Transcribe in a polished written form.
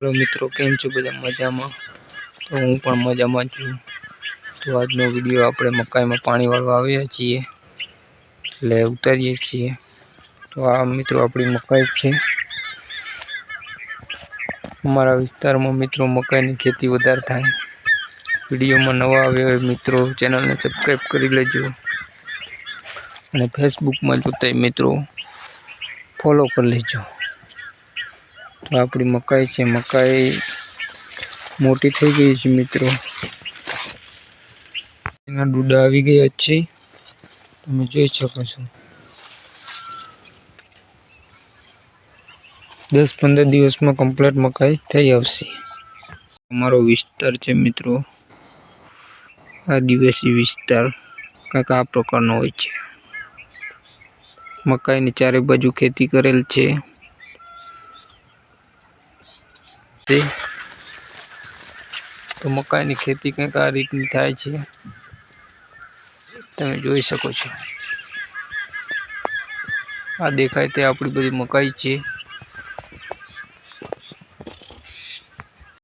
Hello मित्रों, केम छो बधा मजामां? तो हूँ पण मजामां छुं। तो आजनो विडियो आपणे मकाई में पाणी वाळवा आव्या छीए એટલે ઉતારીએ છીએ। तो आ मित्रों अपनी मकाई छे। अमारा विस्तार में मित्रों मकाई की खेती वधारे थाय। विडियो में नवा आव्या होय मित्रों चेनल ने सब्सक्राइब करी लेजो और फेसबुक में जोता मित्रों फॉलो कर लेजो। तो अपनी मकाई छे, मकाई मोटी थई गई छे मित्रों। एना डूडा आवी गया छे, तमे जोई शको छो। 10-15 दिवस में कम्प्लीट मकाई थई आवशे। अमारो विस्तार छे मित्रों आदिवासी विस्तार कांईक आ प्रकारनो होय छे। मकाई ની चारे बाजू खेती करेल छे। तो मकाई ની खेती कंईक आ रीतनी थाय छे, तमे जोई शको छो। आ देखाय ते आपणी बधी मकाई छे।